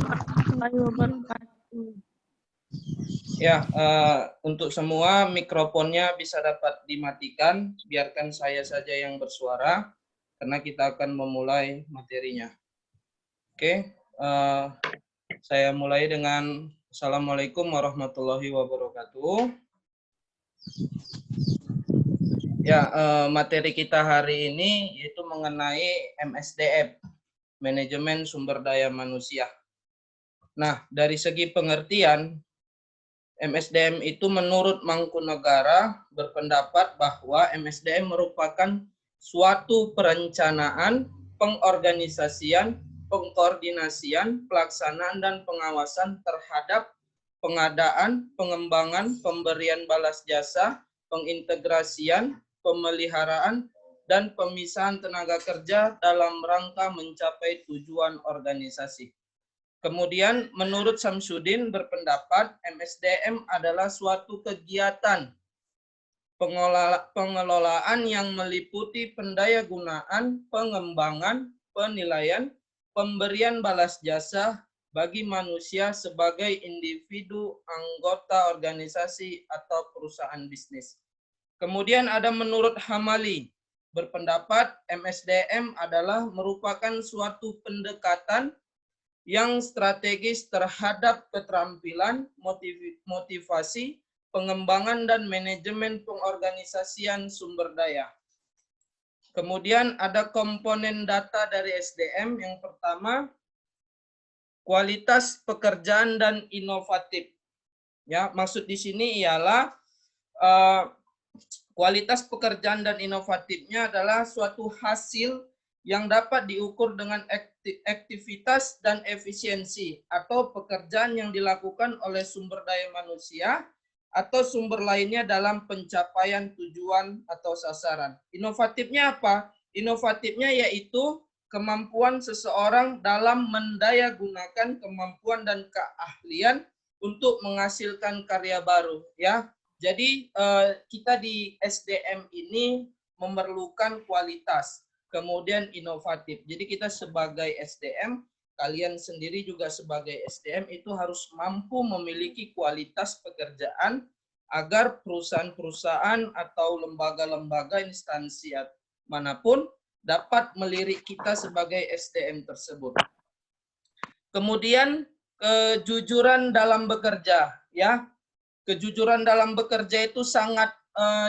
warahmatullahi wabarakatuh. Ya, untuk semua mikrofonnya bisa dapat dimatikan, biarkan saya saja yang bersuara, karena kita akan memulai materinya. Oke, saya mulai dengan Assalamualaikum warahmatullahi wabarakatuh. Ya, materi kita hari ini yaitu mengenai MSDM, Manajemen Sumber Daya Manusia. Nah, dari segi pengertian, MSDM itu menurut Mangkunegara berpendapat bahwa MSDM merupakan suatu perencanaan, pengorganisasian, pengkoordinasian, pelaksanaan, dan pengawasan terhadap pengadaan, pengembangan, pemberian balas jasa, pengintegrasian, pemeliharaan, dan pemisahan tenaga kerja dalam rangka mencapai tujuan organisasi. Kemudian menurut Samsudin berpendapat MSDM adalah suatu kegiatan pengelolaan yang meliputi pendayagunaan, pengembangan, penilaian, pemberian balas jasa bagi manusia sebagai individu, anggota organisasi, atau perusahaan bisnis. Kemudian ada menurut Hamali berpendapat MSDM adalah merupakan suatu pendekatan yang strategis terhadap keterampilan, motivasi, pengembangan, dan manajemen pengorganisasian sumber daya. Kemudian ada komponen data dari SDM. Yang pertama, kualitas pekerjaan dan inovatif. Ya, maksud di sini ialah kualitas pekerjaan dan inovatifnya adalah suatu hasil yang dapat diukur dengan aktivitas dan efisiensi atau pekerjaan yang dilakukan oleh sumber daya manusia atau sumber lainnya dalam pencapaian tujuan atau sasaran. Inovatifnya apa? Inovatifnya yaitu kemampuan seseorang dalam mendayagunakan kemampuan dan keahlian untuk menghasilkan karya baru, ya. Jadi kita di SDM ini memerlukan kualitas, kemudian inovatif. Jadi kita sebagai SDM, kalian sendiri juga sebagai SDM itu harus mampu memiliki kualitas pekerjaan agar perusahaan-perusahaan atau lembaga-lembaga instansi manapun dapat melirik kita sebagai SDM tersebut. Kemudian kejujuran dalam bekerja, ya. Kejujuran dalam bekerja itu sangat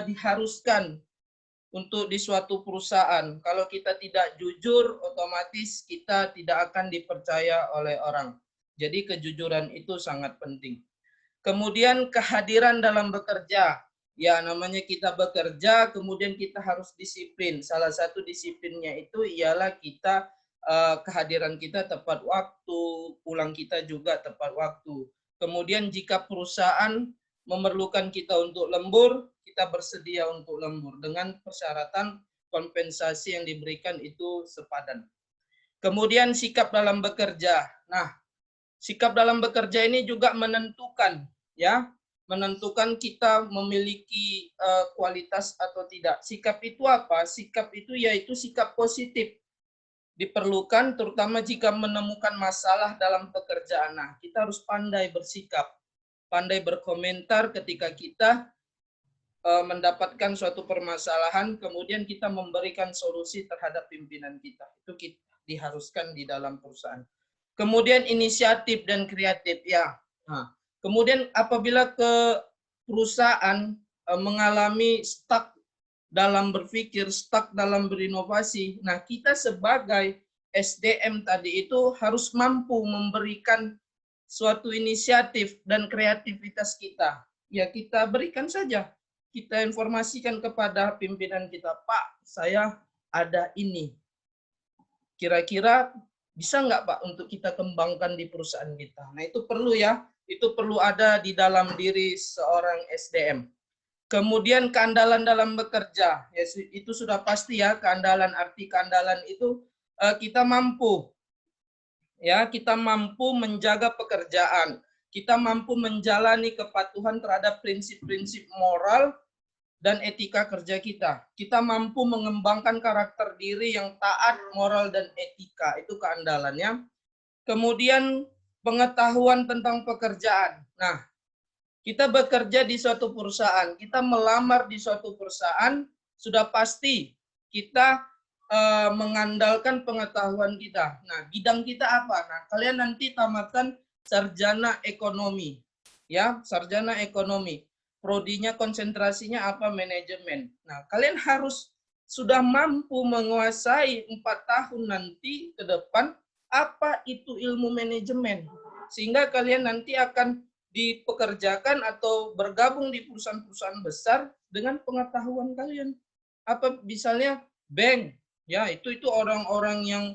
diharuskan untuk di suatu perusahaan. Kalau kita tidak jujur, otomatis kita tidak akan dipercaya oleh orang. Jadi kejujuran itu sangat penting. Kemudian kehadiran dalam bekerja. Ya, namanya kita bekerja, kemudian kita harus disiplin. Salah satu disiplinnya itu ialah kita kehadiran kita tepat waktu, pulang kita juga tepat waktu. Kemudian jika perusahaan memerlukan kita untuk lembur, kita bersedia untuk lembur dengan persyaratan kompensasi yang diberikan itu sepadan. Kemudian sikap dalam bekerja. Nah, sikap dalam bekerja ini juga menentukan, ya, menentukan kita memiliki kualitas atau tidak. Sikap itu apa? Sikap itu yaitu sikap positif. Diperlukan terutama jika menemukan masalah dalam pekerjaan. Nah, kita harus pandai bersikap, pandai berkomentar ketika kita mendapatkan suatu permasalahan, kemudian kita memberikan solusi terhadap pimpinan kita. Itu kita diharuskan di dalam perusahaan. Kemudian inisiatif dan kreatif, ya. Nah, kemudian apabila ke perusahaan mengalami stuck dalam berpikir, stuck dalam berinovasi, nah kita sebagai SDM tadi itu harus mampu memberikan suatu inisiatif dan kreativitas kita. Ya kita berikan saja. Kita informasikan kepada pimpinan kita, Pak, saya ada ini. Kira-kira bisa nggak Pak untuk kita kembangkan di perusahaan kita? Nah itu perlu ya, itu perlu ada di dalam diri seorang SDM. Kemudian keandalan dalam bekerja, ya, itu sudah pasti ya, keandalan, arti keandalan itu kita mampu, ya, kita mampu menjaga pekerjaan, kita mampu menjalani kepatuhan terhadap prinsip-prinsip moral dan etika kerja kita. Kita mampu mengembangkan karakter diri yang taat, moral, dan etika. Itu keandalannya. Kemudian pengetahuan tentang pekerjaan. Nah, kita bekerja di suatu perusahaan, kita melamar di suatu perusahaan, sudah pasti kita mengandalkan pengetahuan kita. Nah, bidang kita apa? Nah, kalian nanti tamatkan sarjana ekonomi. Ya, sarjana ekonomi. Prodinya konsentrasinya apa? Manajemen. Nah, kalian harus sudah mampu menguasai 4 tahun nanti ke depan apa itu ilmu manajemen. Sehingga kalian nanti akan dipekerjakan atau bergabung di perusahaan-perusahaan besar dengan pengetahuan kalian. Apa misalnya bank, ya itu orang-orang yang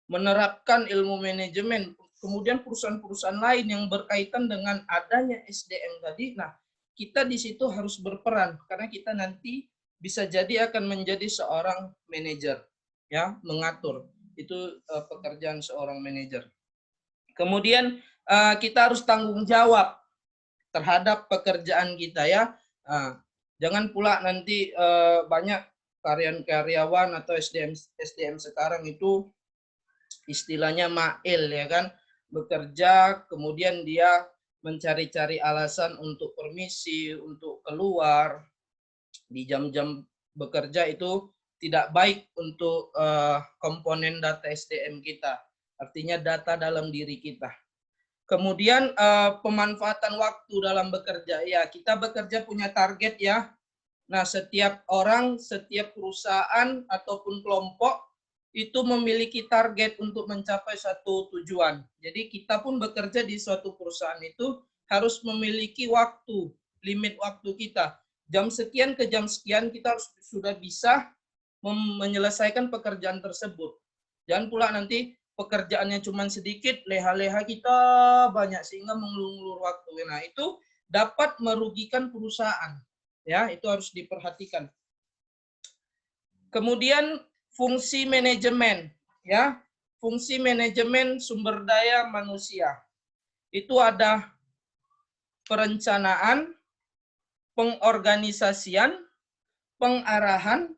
menerapkan ilmu manajemen. Kemudian perusahaan-perusahaan lain yang berkaitan dengan adanya SDM tadi. Nah, kita di situ harus berperan karena kita nanti bisa jadi akan menjadi seorang manajer, ya, mengatur. Itu pekerjaan seorang manajer. Kemudian kita harus tanggung jawab terhadap pekerjaan kita, ya. Jangan pula nanti banyak karyawan atau SDM sekarang itu istilahnya mail, ya kan, bekerja kemudian dia mencari-cari alasan untuk permisi, untuk keluar di jam-jam bekerja. Itu tidak baik untuk komponen data SDM kita, artinya data dalam diri kita. Kemudian pemanfaatan waktu dalam bekerja, ya kita bekerja punya target, ya. Nah, setiap orang, setiap perusahaan ataupun kelompok itu memiliki target untuk mencapai satu tujuan. Jadi kita pun bekerja di suatu perusahaan itu harus memiliki waktu, limit waktu kita. Jam sekian ke jam sekian kita harus sudah bisa menyelesaikan pekerjaan tersebut. Jangan pula nanti pekerjaannya cuma sedikit, leha-leha kita banyak sehingga mengulur-ulur waktu. Nah, itu dapat merugikan perusahaan. Ya, itu harus diperhatikan. Kemudian fungsi manajemen, ya. Fungsi manajemen sumber daya manusia. Itu ada perencanaan, pengorganisasian, pengarahan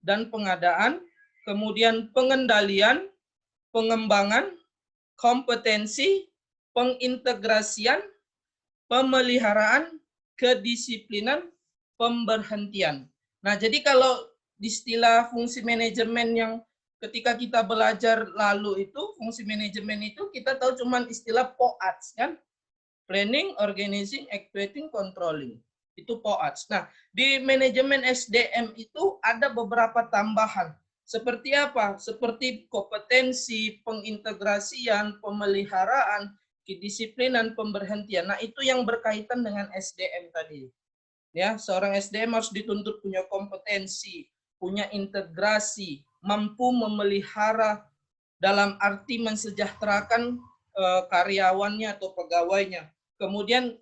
dan pengadaan, kemudian pengendalian, pengembangan, kompetensi, pengintegrasian, pemeliharaan, kedisiplinan, pemberhentian. Nah, jadi kalau istilah fungsi manajemen yang ketika kita belajar lalu itu, fungsi manajemen itu kita tahu cuma istilah POATS, kan? Planning, Organizing, Actuating, Controlling. Itu POATS. Nah, di manajemen SDM itu ada beberapa tambahan. Seperti apa? Seperti kompetensi, pengintegrasian, pemeliharaan, kedisiplinan, pemberhentian. Nah, itu yang berkaitan dengan SDM tadi. Ya, seorang SDM harus dituntut punya kompetensi, punya integrasi, mampu memelihara dalam arti mensejahterakan karyawannya atau pegawainya. Kemudian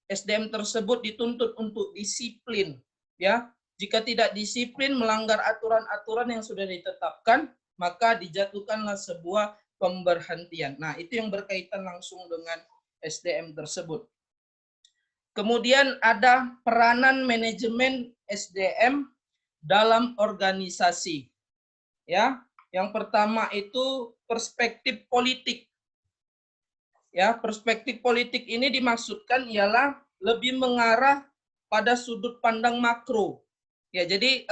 SDM tersebut dituntut untuk disiplin, ya. Jika tidak disiplin, melanggar aturan-aturan yang sudah ditetapkan, maka dijatuhkanlah sebuah pemberhentian. Nah, itu yang berkaitan langsung dengan SDM tersebut. Kemudian ada peranan manajemen SDM dalam organisasi. Ya, yang pertama itu perspektif politik. Ya, perspektif politik ini dimaksudkan ialah lebih mengarah pada sudut pandang makro. Ya, jadi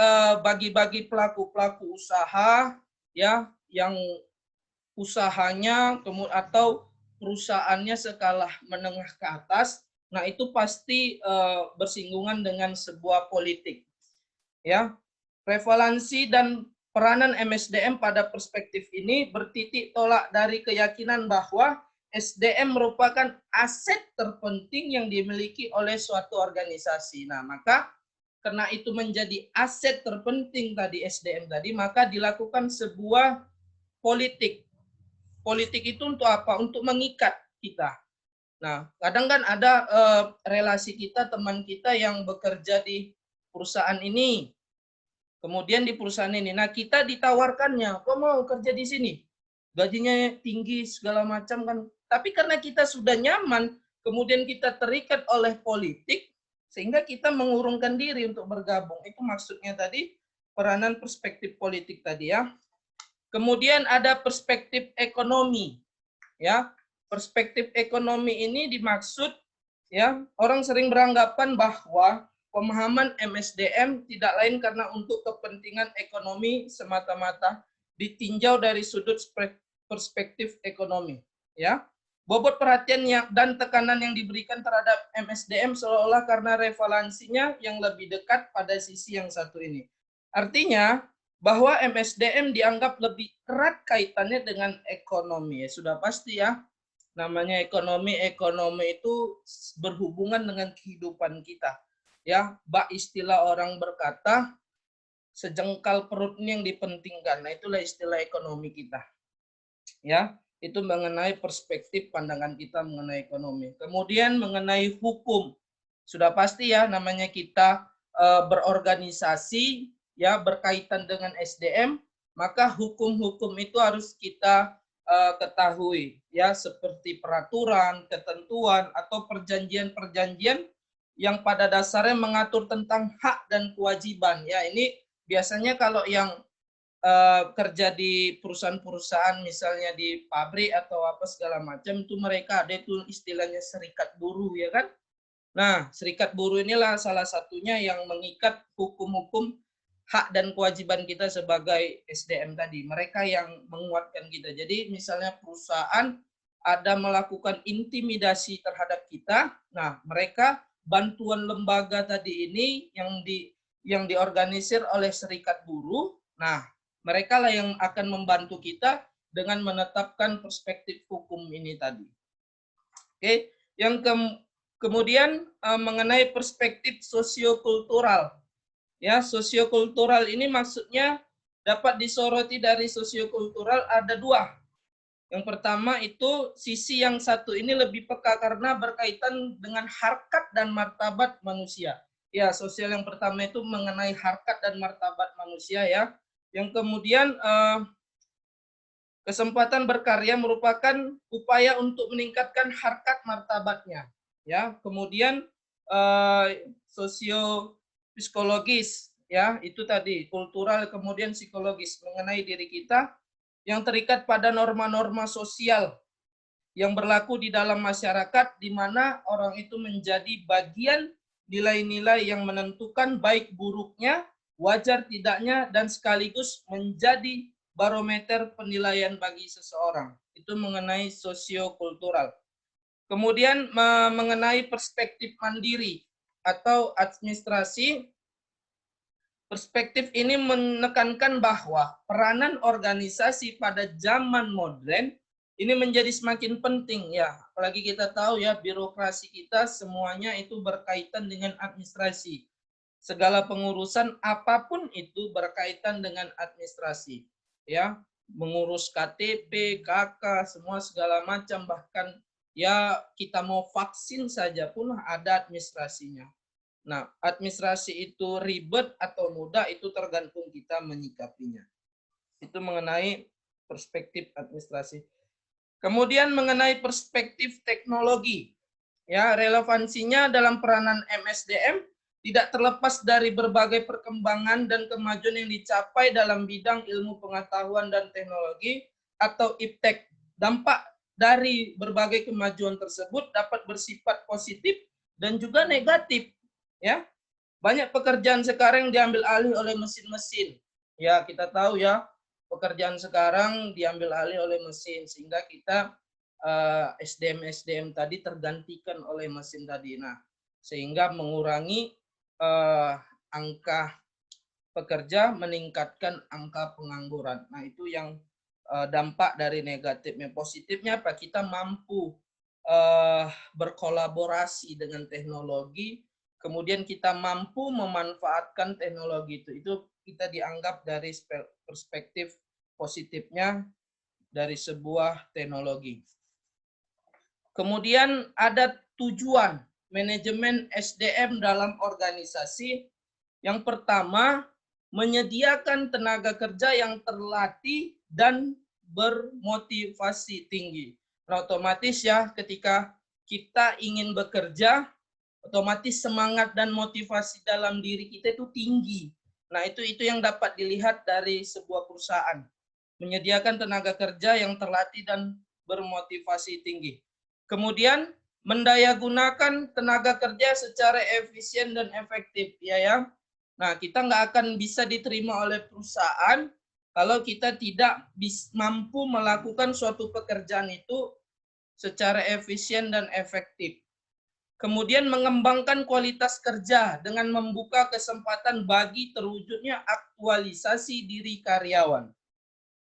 bagi-bagi pelaku-pelaku usaha, ya, yang usahanya atau perusahaannya skala menengah ke atas. Nah, itu pasti bersinggungan dengan sebuah politik. Ya, prevalensi dan peranan MSDM pada perspektif ini bertitik tolak dari keyakinan bahwa SDM merupakan aset terpenting yang dimiliki oleh suatu organisasi. Nah, maka karena itu menjadi aset terpenting tadi SDM tadi, maka dilakukan sebuah politik. Politik itu untuk apa? Untuk mengikat kita. Nah, kadang kan ada relasi kita, teman kita yang bekerja di perusahaan ini. Kemudian di perusahaan ini, nah kita ditawarkannya, kok mau kerja di sini? Gajinya tinggi segala macam kan. Tapi karena kita sudah nyaman, kemudian kita terikat oleh politik, sehingga kita mengurungkan diri untuk bergabung. Itu maksudnya tadi, peranan perspektif politik tadi, ya. Kemudian ada perspektif ekonomi. Ya, perspektif ekonomi ini dimaksud, ya, orang sering beranggapan bahwa pemahaman MSDM tidak lain karena untuk kepentingan ekonomi semata-mata ditinjau dari sudut perspektif ekonomi, ya. Bobot perhatian dan tekanan yang diberikan terhadap MSDM seolah-olah karena revalansinya yang lebih dekat pada sisi yang satu ini. Artinya bahwa MSDM dianggap lebih erat kaitannya dengan ekonomi. Ya, sudah pasti ya, namanya ekonomi itu berhubungan dengan kehidupan kita. Ya, bak istilah orang berkata, sejengkal perutnya yang dipentingkan. Nah, itulah istilah ekonomi kita. Ya, itu mengenai perspektif pandangan kita mengenai ekonomi. Kemudian mengenai hukum. Sudah pasti ya, namanya kita berorganisasi ya berkaitan dengan SDM, maka hukum-hukum itu harus kita ketahui ya, seperti peraturan, ketentuan atau perjanjian-perjanjian yang pada dasarnya mengatur tentang hak dan kewajiban. Ya, ini biasanya kalau yang kerja di perusahaan-perusahaan misalnya di pabrik atau apa segala macam itu mereka ada itu istilahnya serikat buruh ya kan. Nah, serikat buruh inilah salah satunya yang mengikat hukum-hukum hak dan kewajiban kita sebagai SDM tadi. Mereka yang menguatkan kita. Jadi misalnya perusahaan ada melakukan intimidasi terhadap kita, nah mereka bantuan lembaga tadi ini yang diorganisir oleh serikat buruh. Nah, mereka lah yang akan membantu kita dengan menetapkan perspektif hukum ini tadi. Oke, yang kemudian mengenai perspektif sosiokultural. Ya, sosiokultural ini maksudnya dapat disoroti dari sosiokultural ada dua. Yang pertama itu sisi yang satu ini lebih peka karena berkaitan dengan harkat dan martabat manusia. Ya, sosial yang pertama itu mengenai harkat dan martabat manusia ya. Yang kemudian kesempatan berkarya merupakan upaya untuk meningkatkan harkat martabatnya. Ya, kemudian sosio-psikologis ya, itu tadi kultural kemudian psikologis mengenai diri kita yang terikat pada norma-norma sosial yang berlaku di dalam masyarakat di mana orang itu menjadi bagian nilai-nilai yang menentukan baik buruknya, wajar tidaknya dan sekaligus menjadi barometer penilaian bagi seseorang. Itu mengenai sosiokultural. Kemudian mengenai perspektif mandiri atau administrasi. Perspektif ini menekankan bahwa peranan organisasi pada zaman modern ini menjadi semakin penting ya. Apalagi kita tahu ya birokrasi kita semuanya itu berkaitan dengan administrasi. Segala pengurusan apapun itu berkaitan dengan administrasi. Ya, mengurus KTP, KK, semua segala macam bahkan ya kita mau vaksin saja pun ada administrasinya. Nah, administrasi itu ribet atau mudah itu tergantung kita menyikapinya. Itu mengenai perspektif administrasi. Kemudian mengenai perspektif teknologi. Ya, relevansinya dalam peranan MSDM tidak terlepas dari berbagai perkembangan dan kemajuan yang dicapai dalam bidang ilmu pengetahuan dan teknologi atau IPTEK. Dampak dari berbagai kemajuan tersebut dapat bersifat positif dan juga negatif. Ya, banyak pekerjaan sekarang diambil alih oleh mesin-mesin. Ya, kita tahu ya, pekerjaan sekarang diambil alih oleh mesin sehingga kita SDM tadi tergantikan oleh mesin tadi. Nah, sehingga mengurangi angka pekerja, meningkatkan angka pengangguran. Nah, itu yang dampak dari negatifnya. Positifnya apa? Kita mampu berkolaborasi dengan teknologi, kemudian kita mampu memanfaatkan teknologi itu kita dianggap dari perspektif positifnya dari sebuah teknologi. Kemudian ada tujuan manajemen SDM dalam organisasi. Yang pertama, menyediakan tenaga kerja yang terlatih dan bermotivasi tinggi. Nah, otomatis ya ketika kita ingin bekerja, otomatis semangat dan motivasi dalam diri kita itu tinggi. Nah, itu yang dapat dilihat dari sebuah perusahaan. Menyediakan tenaga kerja yang terlatih dan bermotivasi tinggi. Kemudian mendayagunakan tenaga kerja secara efisien dan efektif, ya. Nah, kita nggak akan bisa diterima oleh perusahaan kalau kita tidak mampu melakukan suatu pekerjaan itu secara efisien dan efektif. Kemudian mengembangkan kualitas kerja dengan membuka kesempatan bagi terwujudnya aktualisasi diri karyawan.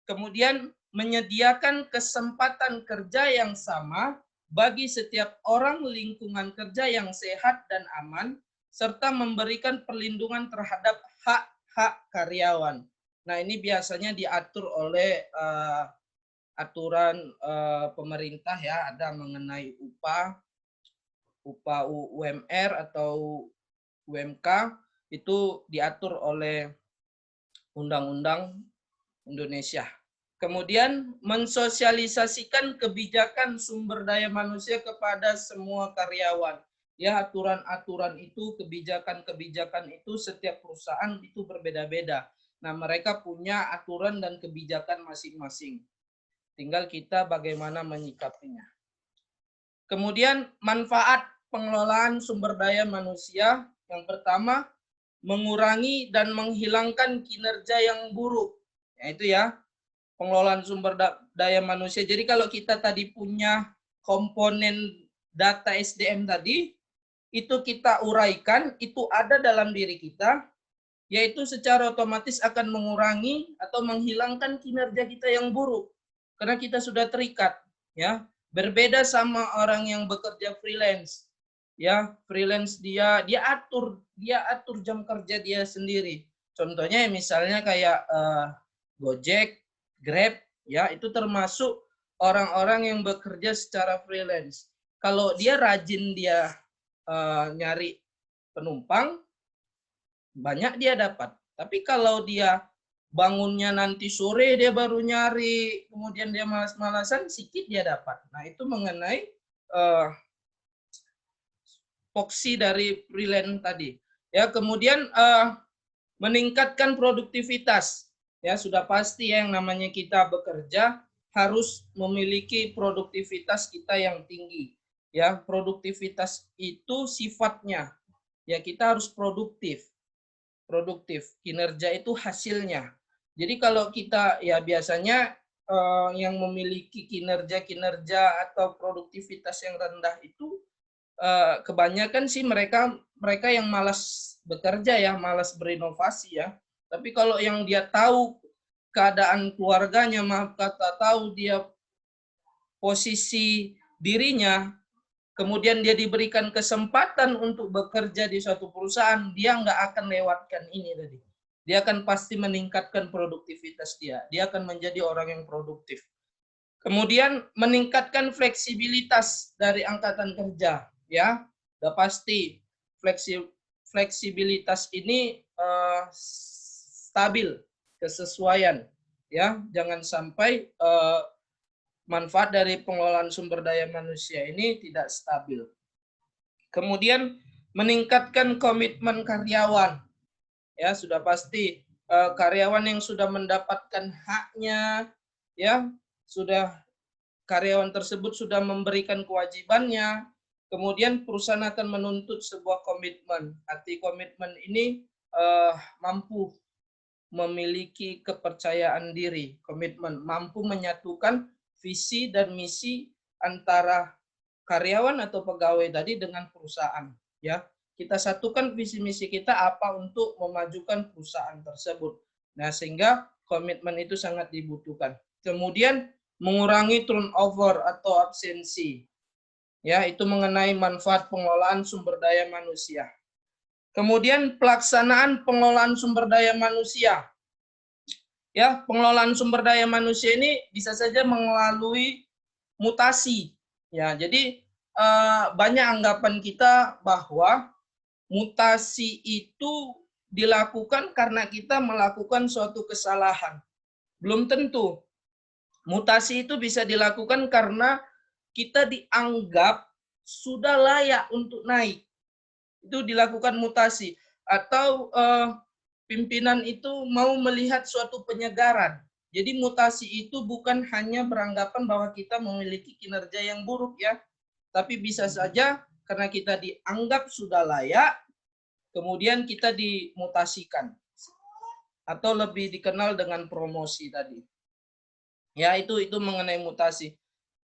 Kemudian menyediakan kesempatan kerja yang sama bagi setiap orang, lingkungan kerja yang sehat dan aman, serta memberikan perlindungan terhadap hak-hak karyawan. Nah, ini biasanya diatur oleh aturan pemerintah, ya, ada mengenai upah UMR atau UMK, itu diatur oleh Undang-Undang Indonesia. Kemudian mensosialisasikan kebijakan sumber daya manusia kepada semua karyawan. Ya, aturan-aturan itu, kebijakan-kebijakan itu setiap perusahaan itu berbeda-beda. Nah, mereka punya aturan dan kebijakan masing-masing. Tinggal kita bagaimana menyikapinya. Kemudian manfaat pengelolaan sumber daya manusia. Yang pertama, mengurangi dan menghilangkan kinerja yang buruk. Yaitu, ya, pengelolaan sumber daya manusia. Jadi kalau kita tadi punya komponen data SDM tadi, itu kita uraikan, itu ada dalam diri kita, yaitu secara otomatis akan mengurangi atau menghilangkan kinerja kita yang buruk. Karena kita sudah terikat, ya. Berbeda sama orang yang bekerja freelance. Ya, freelance dia atur jam kerja dia sendiri. Contohnya misalnya kayak Gojek, Grab, ya, itu termasuk orang-orang yang bekerja secara freelance. Kalau dia rajin, dia nyari penumpang, banyak dia dapat. Tapi kalau dia bangunnya nanti sore dia baru nyari, kemudian dia malas-malasan, sedikit dia dapat. Nah, itu mengenai foksi dari freelance tadi. Ya, kemudian meningkatkan produktivitas. Ya, sudah pasti yang namanya kita bekerja harus memiliki produktivitas kita yang tinggi. Ya, produktivitas itu sifatnya, ya, kita harus produktif. Kinerja itu hasilnya. Jadi kalau kita, ya, biasanya yang memiliki kinerja atau produktivitas yang rendah itu kebanyakan sih mereka yang malas bekerja, ya, malas berinovasi, ya. Tapi kalau yang dia tahu keadaan keluarganya, maaf kata, tahu dia posisi dirinya, kemudian dia diberikan kesempatan untuk bekerja di suatu perusahaan, dia nggak akan lewatkan ini tadi. Dia akan pasti meningkatkan produktivitas dia. Dia akan menjadi orang yang produktif. Kemudian meningkatkan fleksibilitas dari angkatan kerja, ya. Udah pasti fleksibilitas ini stabil, kesesuaian, ya. Jangan sampai manfaat dari pengelolaan sumber daya manusia ini tidak stabil. Kemudian meningkatkan komitmen karyawan. Ya, sudah pasti karyawan yang sudah mendapatkan haknya, ya, karyawan tersebut sudah memberikan kewajibannya, kemudian perusahaan akan menuntut sebuah komitmen. Arti komitmen ini mampu memiliki kepercayaan diri, komitmen, mampu menyatukan visi dan misi antara karyawan atau pegawai tadi dengan perusahaan, ya. Kita satukan visi misi kita apa untuk memajukan perusahaan tersebut. Nah, sehingga komitmen itu sangat dibutuhkan. Kemudian mengurangi turnover atau absensi. Ya, itu mengenai manfaat pengelolaan sumber daya manusia. Kemudian pelaksanaan pengelolaan sumber daya manusia. Ya, pengelolaan sumber daya manusia ini bisa saja melalui mutasi. Ya, jadi banyak anggapan kita bahwa mutasi itu dilakukan karena kita melakukan suatu kesalahan. Belum tentu. Mutasi itu bisa dilakukan karena kita dianggap sudah layak untuk naik. Itu dilakukan mutasi. Atau pimpinan itu mau melihat suatu penyegaran. Jadi mutasi itu bukan hanya beranggapan bahwa kita memiliki kinerja yang buruk ya, tapi bisa saja karena kita dianggap sudah layak, kemudian kita dimutasikan atau lebih dikenal dengan promosi tadi. Ya, itu mengenai mutasi.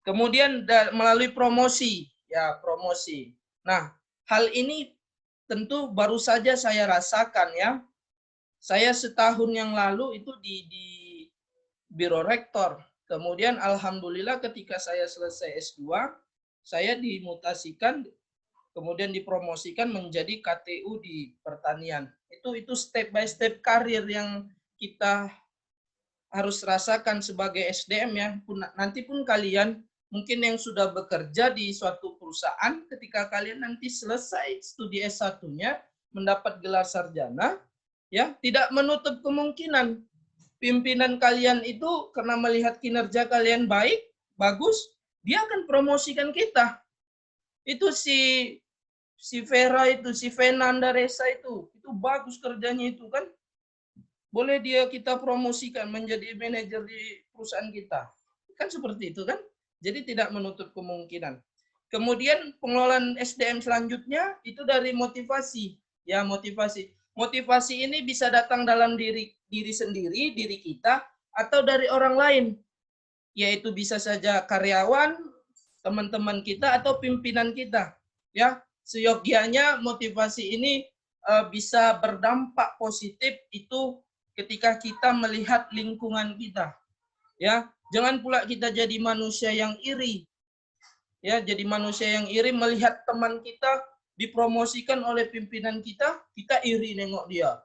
Kemudian melalui promosi, ya promosi. Nah, hal ini tentu baru saja saya rasakan ya. Saya setahun yang lalu itu di Biro Rektor. Kemudian alhamdulillah ketika saya selesai S2, saya dimutasikan kemudian dipromosikan menjadi KTU di pertanian. Itu step by step karir yang kita harus rasakan sebagai SDM ya. Nanti pun kalian mungkin yang sudah bekerja di suatu perusahaan, ketika kalian nanti selesai studi S1-nya, mendapat gelar sarjana, ya tidak menutup kemungkinan pimpinan kalian itu karena melihat kinerja kalian baik, bagus, dia akan promosikan kita. Itu si Vera itu, si Fernanda Resa itu bagus kerjanya itu kan. Boleh dia kita promosikan menjadi manajer di perusahaan kita. Kan seperti itu kan. Jadi tidak menutup kemungkinan. Kemudian pengelolaan SDM selanjutnya itu dari motivasi. Ya, motivasi. Motivasi ini bisa datang dalam diri sendiri, diri kita, atau dari orang lain. Yaitu bisa saja karyawan, teman-teman kita, atau pimpinan kita. Ya, seyogianya motivasi ini bisa berdampak positif itu ketika kita melihat lingkungan kita. Ya, jangan pula kita jadi manusia yang iri. Ya, jadi manusia yang iri melihat teman kita dipromosikan oleh pimpinan kita iri nengok dia.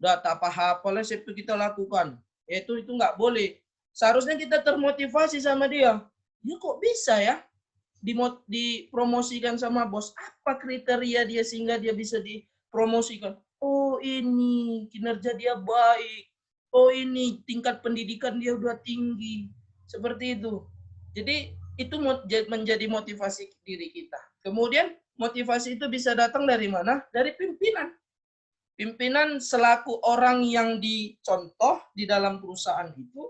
Udah tak apa-apa lah itu kita lakukan. Itu nggak boleh. Seharusnya kita termotivasi sama dia. Dia kok bisa ya dipromosikan sama bos? Apa kriteria dia sehingga dia bisa dipromosikan? Oh ini kinerja dia baik. Oh ini tingkat pendidikan dia udah tinggi. Seperti itu. Jadi itu menjadi motivasi diri kita. Kemudian motivasi itu bisa datang dari mana? Dari pimpinan. Pimpinan selaku orang yang dicontoh di dalam perusahaan itu,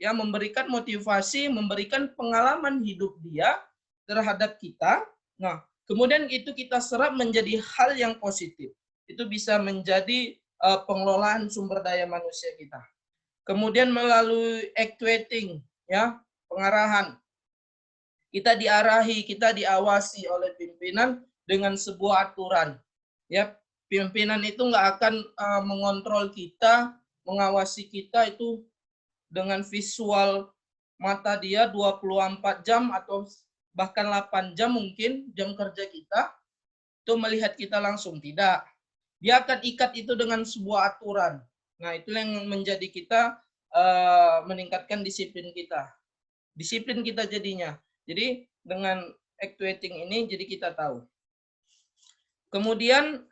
ya memberikan motivasi, memberikan pengalaman hidup dia terhadap kita. Nah, kemudian itu kita serap menjadi hal yang positif. Itu bisa menjadi pengelolaan sumber daya manusia kita. Kemudian melalui actuating, ya pengarahan. Kita diarahi, kita diawasi oleh pimpinan dengan sebuah aturan. Ya, pimpinan itu nggak akan mengontrol kita, mengawasi kita itu dengan visual mata dia 24 jam atau bahkan 8 jam mungkin jam kerja kita itu melihat kita langsung, tidak. Dia akan ikat itu dengan sebuah aturan. Nah, itu yang menjadi kita meningkatkan disiplin kita. Disiplin kita jadinya. Jadi dengan actuating ini jadi kita tahu. Kemudian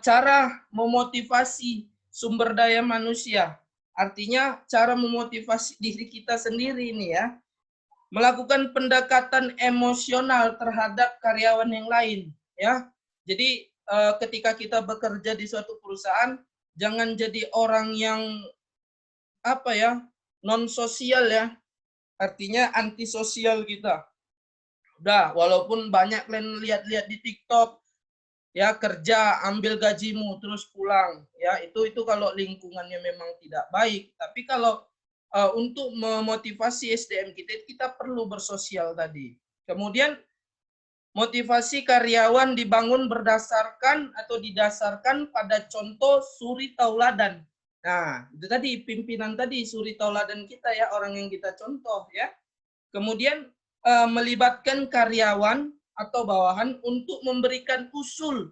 cara memotivasi sumber daya manusia. Artinya cara memotivasi diri kita sendiri ini ya. Melakukan pendekatan emosional terhadap karyawan yang lain ya. Jadi ketika kita bekerja di suatu perusahaan jangan jadi orang yang apa ya, non sosial ya. Artinya antisosial kita. Udah, walaupun banyak kalian lihat-lihat di TikTok, ya kerja, ambil gajimu, terus pulang. Ya, itu kalau lingkungannya memang tidak baik. Tapi kalau untuk memotivasi SDM kita perlu bersosial tadi. Kemudian motivasi karyawan dibangun berdasarkan atau didasarkan pada contoh suri tauladan. Nah, itu tadi pimpinan tadi suri tauladan kita ya, orang yang kita contoh ya. Kemudian melibatkan karyawan atau bawahan untuk memberikan usul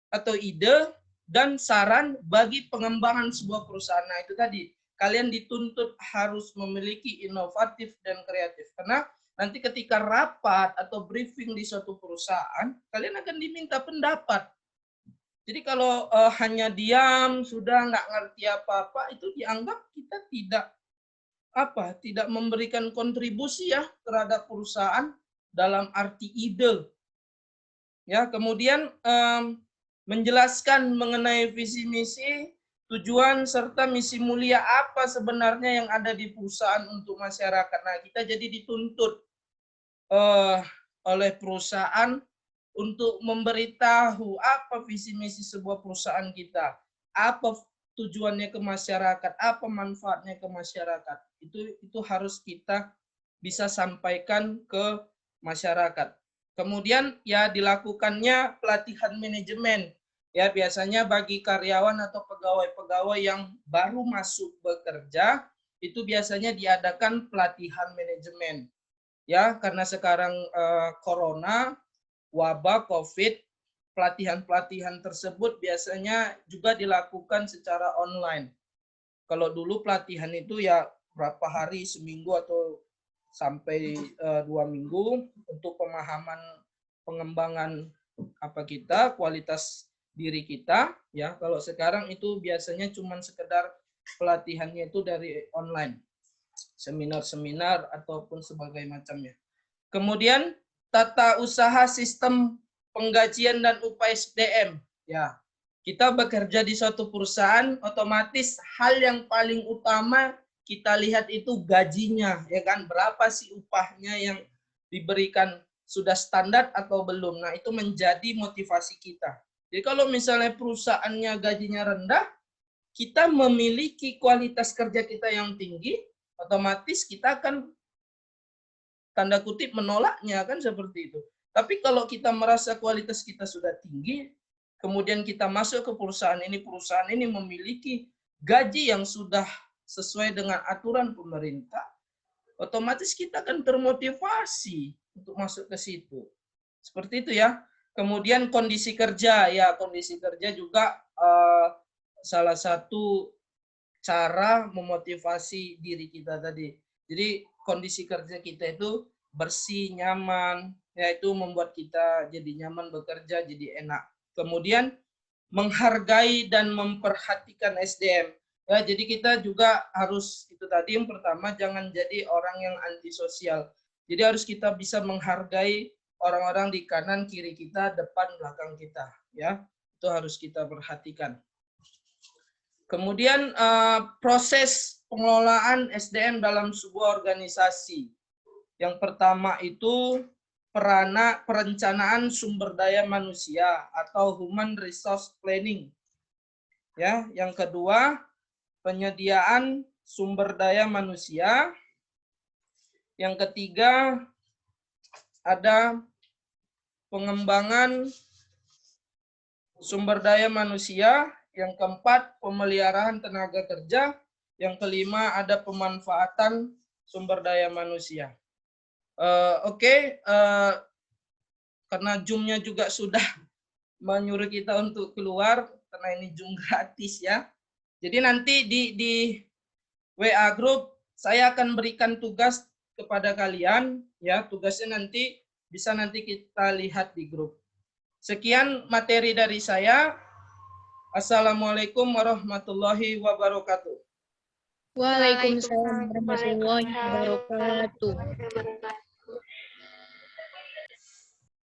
atau ide dan saran bagi pengembangan sebuah perusahaan. Nah, itu tadi kalian dituntut harus memiliki inovatif dan kreatif. Karena nanti ketika rapat atau briefing di suatu perusahaan, kalian akan diminta pendapat. Jadi kalau hanya diam, sudah nggak ngerti apa-apa, itu dianggap kita tidak memberikan kontribusi ya terhadap perusahaan dalam arti ide. Ya, kemudian menjelaskan mengenai visi misi tujuan serta misi mulia apa sebenarnya yang ada di perusahaan untuk masyarakat. Nah, kita jadi dituntut oleh perusahaan untuk memberitahu apa visi misi sebuah perusahaan kita, apa tujuannya ke masyarakat, apa manfaatnya ke masyarakat. Itu harus kita bisa sampaikan ke masyarakat. Kemudian ya dilakukannya pelatihan manajemen. Ya biasanya bagi karyawan atau pegawai-pegawai yang baru masuk bekerja, itu biasanya diadakan pelatihan manajemen. Ya, karena sekarang corona, wabah COVID, pelatihan-pelatihan tersebut biasanya juga dilakukan secara online. Kalau dulu pelatihan itu ya berapa hari, seminggu atau sampai 2 minggu untuk pemahaman pengembangan kualitas diri kita. Ya, kalau sekarang itu biasanya cuma sekedar pelatihannya itu dari online, seminar-seminar ataupun sebagai macamnya. Kemudian tata usaha sistem penggajian dan upah SDM. Ya, kita bekerja di suatu perusahaan, otomatis hal yang paling utama kita lihat itu gajinya, ya kan? Berapa sih upahnya yang diberikan, sudah standar atau belum? Nah, itu menjadi motivasi kita. Jadi kalau misalnya perusahaannya gajinya rendah, kita memiliki kualitas kerja kita yang tinggi, otomatis kita akan tanda kutip menolaknya, kan seperti itu. Tapi kalau kita merasa kualitas kita sudah tinggi, kemudian kita masuk ke perusahaan ini memiliki gaji yang sudah sesuai dengan aturan pemerintah, otomatis kita akan termotivasi untuk masuk ke situ. Seperti itu ya. Kemudian kondisi kerja, ya kondisi kerja juga salah satu cara memotivasi diri kita tadi. Jadi kondisi kerja kita itu bersih, nyaman, yaitu membuat kita jadi nyaman bekerja, jadi enak. Kemudian menghargai dan memperhatikan SDM. Ya, jadi kita juga harus itu tadi yang pertama, jangan jadi orang yang antisosial. Jadi harus kita bisa menghargai orang-orang di kanan kiri kita, depan belakang kita, ya. Itu harus kita perhatikan. Kemudian proses pengelolaan SDM dalam sebuah organisasi. Yang pertama itu perencanaan sumber daya manusia atau human resource planning. Ya, yang kedua penyediaan sumber daya manusia. Yang ketiga ada pengembangan sumber daya manusia. Yang keempat, pemeliharaan tenaga kerja. Yang kelima, ada pemanfaatan sumber daya manusia. Oke, karena Zoom-nya juga sudah menyuruh kita untuk keluar, karena ini Zoom gratis ya. Jadi nanti di WA Group, saya akan berikan tugas kepada kalian. Ya, tugasnya nanti bisa kita lihat di grup. Sekian materi dari saya. Assalamualaikum warahmatullahi wabarakatuh. Waalaikumsalam warahmatullahi wabarakatuh.